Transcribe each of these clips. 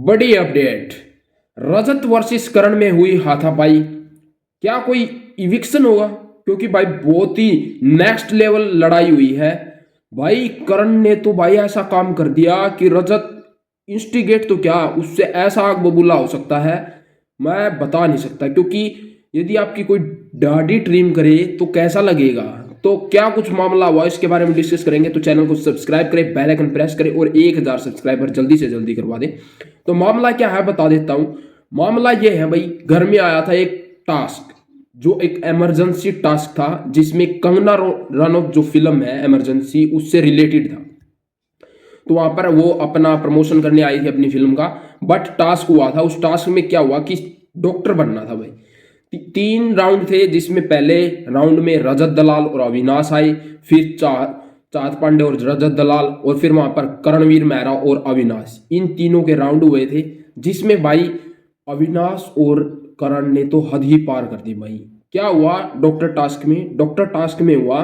बड़ी अपडेट। रजत वर्सेस करण में हुई हाथापाई। क्या कोई इविक्शन होगा? क्योंकि भाई बहुत ही नेक्स्ट लेवल लड़ाई हुई है। भाई करण ने तो भाई ऐसा काम कर दिया कि रजत इंस्टिगेट तो क्या, उससे ऐसा आग बबूला हो सकता है मैं बता नहीं सकता। क्योंकि यदि आपकी कोई दाढ़ी ट्रिम करे तो कैसा लगेगा। तो क्या कुछ मामला हुआ इसके बारे में डिस्कस करेंगे। तो चैनल को सब्सक्राइब करें, बेल आइकन प्रेस करें और 1000 सब्सक्राइबर जल्दी से जल्दी करवा दें। तो मामला क्या है बता देता हूं। मामला यह है भाई, घर में आया था एक टास्क, जो एक इमरजेंसी टास्क था, जिसमें कंगना रनौत जो फिल्म है इमरजेंसी, उससे रिलेटेड था। तो वहां पर वो अपना प्रमोशन करने आई थी अपनी फिल्म का। बट टास्क हुआ था, उस टास्क में क्या हुआ कि डॉक्टर बनना था भाई। 3 राउंड थे, जिसमें पहले राउंड में रजत दलाल और अविनाश आए, फिर चाहत पांडे और रजत दलाल, और फिर वहां पर करणवीर मेहरा और अविनाश, इन तीनों के राउंड हुए थे। जिसमें भाई अविनाश और करण ने तो हद ही पार कर दी भाई। क्या हुआ डॉक्टर टास्क में? डॉक्टर टास्क में हुआ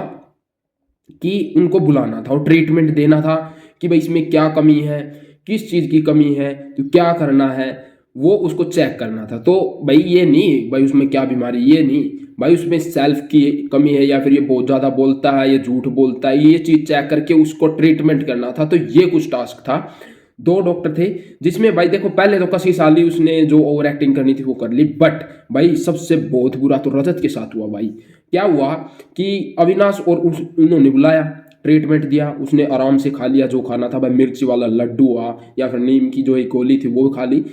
कि उनको बुलाना था और ट्रीटमेंट देना था कि भाई इसमें क्या कमी है, किस चीज़ की कमी है, तो क्या करना है, वो उसको चेक करना था। तो भाई ये नहीं भाई उसमें क्या बीमारी, ये नहीं भाई उसमें सेल्फ की कमी है, या फिर ये बहुत ज़्यादा बोलता है, ये झूठ बोलता है, ये चीज़ चेक करके उसको ट्रीटमेंट करना था। तो ये कुछ टास्क था। 2 डॉक्टर थे, जिसमें भाई देखो पहले तो कसी साली उसने जो ओवर एक्टिंग करनी थी वो कर ली। बट भाई सबसे बहुत बुरा तो रजत के साथ हुआ भाई। क्या हुआ कि अविनाश और उन्होंने बुलाया, ट्रीटमेंट दिया, उसने आराम से खा लिया जो खाना था भाई। मिर्ची वाला लड्डू हुआ या फिर नीम की जो एक गोली थी वो खा ली।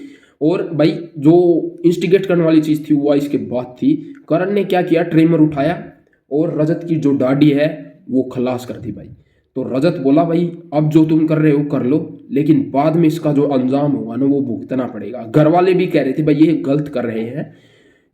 और भाई जो इंस्टिगेट करने वाली चीज़ थी वो इसके बाद थी। करण ने क्या किया, ट्रिमर उठाया और रजत की जो दाढ़ी है वो खलास कर दी भाई। तो रजत बोला भाई अब जो तुम कर रहे हो कर लो, लेकिन बाद में इसका जो अंजाम होगा ना वो भुगतना पड़ेगा। घर वाले भी कह रहे थे भाई ये गलत कर रहे हैं,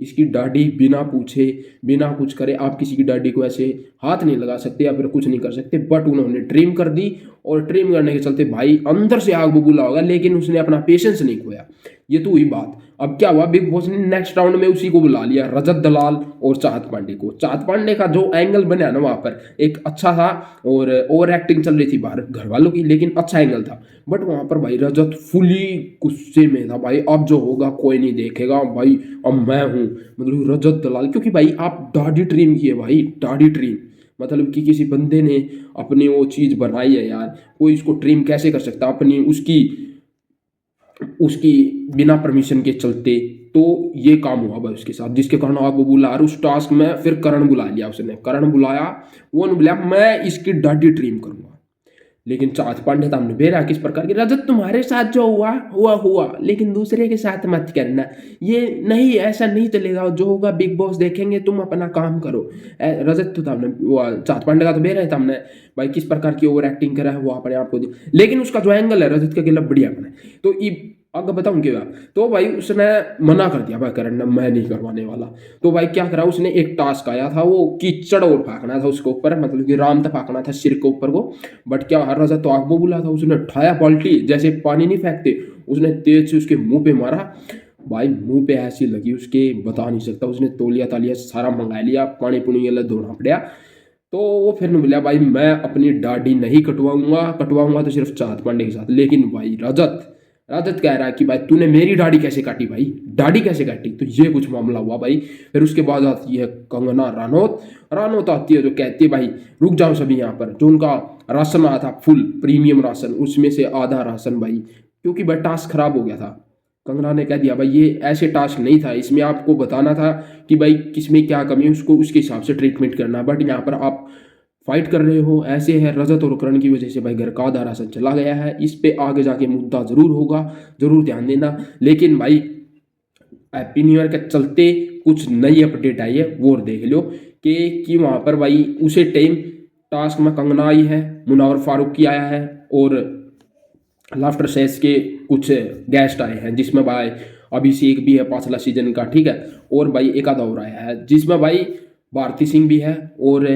इसकी दाढ़ी बिना पूछे बिना कुछ करे आप किसी की दाढ़ी को ऐसे हाथ नहीं लगा सकते या फिर कुछ नहीं कर सकते। बट उन्होंने ट्रिम कर दी, और ट्रिम करने के चलते भाई अंदर से आग बबूला होगा, लेकिन उसने अपना पेशेंस नहीं खोया। ये तो हुई बात। अब क्या हुआ, बिग बॉस ने नेक्स्ट राउंड में उसी को बुला लिया, रजत दलाल और चाहत पांडे को। चाहत पांडे का जो एंगल बना ना वहां पर एक अच्छा था, और ओवर एक्टिंग चल रही थी बाहर घर वालों की, लेकिन अच्छा एंगल था। बट वहां पर भाई रजत फुली गुस्से में था भाई, अब जो होगा कोई नहीं देखेगा भाई, अब मैं हूं मतलब रजत दलाल। क्योंकि भाई आप दाढ़ी ट्रिम की है भाई, दाढ़ी ट्रिम मतलब कि किसी बंदे ने अपनी वो चीज़ बनाई है यार, कोई इसको ट्रिम कैसे कर सकता अपनी उसकी उसकी बिना परमिशन के चलते। तो ये काम हुआ भाई उसके साथ, जिसके कारण आप वो बुला रहे उस टास्क में। फिर करण बुला लिया, उसने करण बुलाया, वो ने बुलाया मैं इसकी दाढ़ी ट्रिम करूंगा। लेकिन चाहत पांडे सामने बेरा किस प्रकार की, रजत तुम्हारे साथ जो हुआ हुआ हुआ, लेकिन दूसरे के साथ मत करना, ये नहीं ऐसा नहीं चलेगा, जो होगा बिग बॉस देखेंगे, तुम अपना काम करो। रजत तो सामने वो चाहत पांडे का तो बेरा है सामने भाई, किस प्रकार की ओवर एक्टिंग करा है वो अपने आप को। लेकिन उसका जो एंगल है रजत के खिलाफ बढ़िया बना है। तो अगर बताऊं क्या, तो भाई उसने मना कर दिया भाई करण ने, मैं नहीं करवाने वाला। तो भाई क्या करा उसने, एक टास्क आया था वो कीचड़ और फेंकना था उसके ऊपर, मतलब कि राम था फेंकना था सिर के ऊपर को। बट क्या हर रजा तो आग बोला था, उसने उठाया बाल्टी, जैसे पानी नहीं फेंकते, उसने तेज से उसके मुंह पे मारा भाई। मुंह पे ऐसी लगी उसके बता नहीं सकता। उसने तौलिया तालिया सारा मंगा लिया, पानी पुनी अलग धोना पड़ा। तो वो फिर बोला भाई मैं अपनी दाढ़ी नहीं कटवाऊंगा, कटवाऊंगा तो सिर्फ चाहत पांडे के साथ। लेकिन भाई रजत रजत कह रहा है कि भाई तूने मेरी दाढ़ी कैसे काटी भाई, दाढ़ी कैसे काटी। तो ये कुछ मामला हुआ भाई। फिर उसके बाद आती है कंगना रनौत। रनौत आती है जो कहती है भाई रुक जाओ सभी यहाँ पर, जो उनका राशन आया था फुल प्रीमियम राशन, उसमें से आधा राशन भाई, क्योंकि भाई टास्क खराब हो गया था। कंगना ने कह दिया भाई ये ऐसे टास्क नहीं था, इसमें आपको बताना था कि भाई किसमें क्या कमी है, उसको उसके हिसाब से ट्रीटमेंट करना। बट यहाँ पर आप फाइट कर रहे हो, ऐसे है रजत और करण की वजह से भाई घर का आधा राशन चला गया है। इस पे आगे जाके मुद्दा जरूर होगा, जरूर ध्यान देना। लेकिन भाई हैप्पी न्यू ईयर के चलते कुछ नई अपडेट आई है, वो देख लो कि वहां पर भाई उसे टाइम टास्क में कंगना आई है, मुनावर फारूकी आया है, और लाफ्टर सेस के कुछ गेस्ट आए हैं, जिसमें भाई अभिषेक भी है पांचला सीजन का, ठीक है। और भाई एक आधा और आया है, जिसमें भाई भारती सिंह भी है, और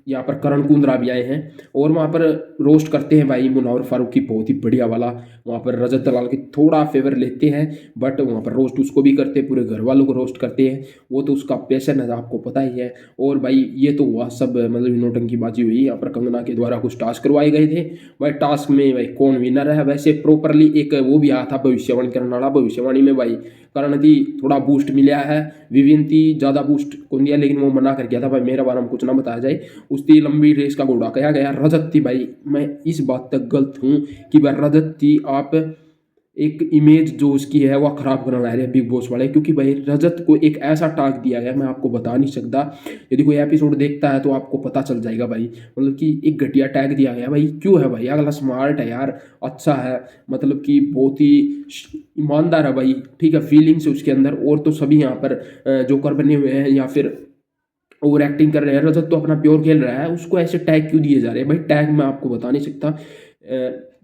यहाँ पर करण कुंद्रा भी आए हैं और वहाँ पर रोस्ट करते हैं भाई मुनव्वर फारूकी, बहुत ही बढ़िया वाला। वहाँ पर रजत दलाल की थोड़ा फेवर लेते हैं, बट वहाँ पर रोस्ट उसको भी करते हैं, पूरे घर वालों को रोस्ट करते हैं, वो तो उसका पैशन है, आपको पता ही है। और भाई ये तो हुआ सब मतलब नौटंकीबाजी हुई। यहाँ पर कंगना के द्वारा कुछ टास्क करवाए गए थे भाई, टास्क में भाई कौन विनर है, वैसे प्रॉपरली एक वो भी आया था भविष्यवाणी करने वाला, भविष्यवाणी में भाई करण थी थोड़ा बूस्ट मिला है, विविन थी ज़्यादा बूस्ट कौन दिया, लेकिन वो मना कर गया था भाई मेरे बारे में कुछ ना बताया जाए। उसकी लंबी रेस का घोड़ा कहा गया। रजत थी भाई, मैं इस बात तक गलत हूँ कि भाई रजत थी आप एक इमेज जो उसकी है वह खराब करना ला रहे हैं बिग बॉस वाले, क्योंकि भाई रजत को एक ऐसा टास्क दिया गया मैं आपको बता नहीं सकता। यदि कोई एपिसोड देखता है तो आपको पता चल जाएगा भाई, मतलब कि एक घटिया टैग दिया गया भाई। क्यों है भाई, अगला स्मार्ट है यार, अच्छा है, मतलब कि बहुत ही ईमानदार है भाई, ठीक है, फीलिंग्स है उसके अंदर। और तो सभी यहाँ पर जोकर बने हुए हैं या फिर ओवर एक्टिंग कर रहे हैं। रजत तो अपना प्योर खेल रहा है, उसको ऐसे टैग क्यों दिए जा रहे हैं भाई? टैग मैं आपको बता नहीं सकता,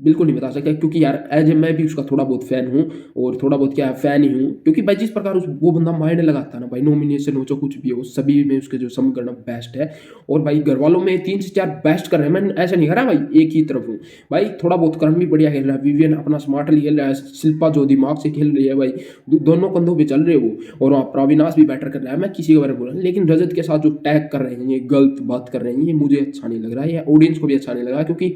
बिल्कुल नहीं बता सकता, क्योंकि यार एज ए मैं भी उसका थोड़ा बहुत फैन हूँ, और थोड़ा बहुत क्या फैन ही हूँ, क्योंकि भाई जिस प्रकार उस वो बंदा माइंड लगाता है ना भाई, नॉमिनेशन हो चाहे कुछ भी हो, सभी में उसके जो समीकरण बेस्ट है। और भाई घर वालों में 3 से 4 बेस्ट कर रहे हैं, मैं ऐसा नहीं कर रहा भाई एक ही तरफ हूँ भाई, थोड़ा बहुत करण भी बढ़िया खेल रहा है, विवियन अपना स्मार्टली खेल रहा है, शिल्पा जो दिमाग से खेल रही है भाई, दोनों कंधों पे चल रहे हो। और वहाँ प्रविनाश भी बैटर कर रहा है, मैं किसी के बारे में बोल रहा हूँ, लेकिन रजत के साथ जो टैग कर रहे हैं, ये गलत बात कर रहे हैं, ये मुझे अच्छा नहीं लग रहा है, या ऑडियंस को भी अच्छा नहीं लग रहा, क्योंकि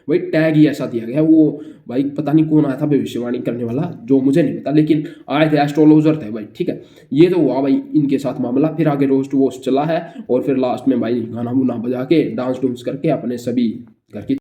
भाई टैग ही ऐसा दिया गया। वो भाई पता नहीं कौन आया था भविष्यवाणी करने वाला, जो मुझे नहीं पता, लेकिन आए थे, एस्ट्रोलॉजर थे भाई, ठीक है। ये तो हुआ भाई इनके साथ मामला, फिर आगे रोस्ट वोस्ट चला है, और फिर लास्ट में भाई गाना गुना बजा के डांस डूंस करके अपने सभी घर की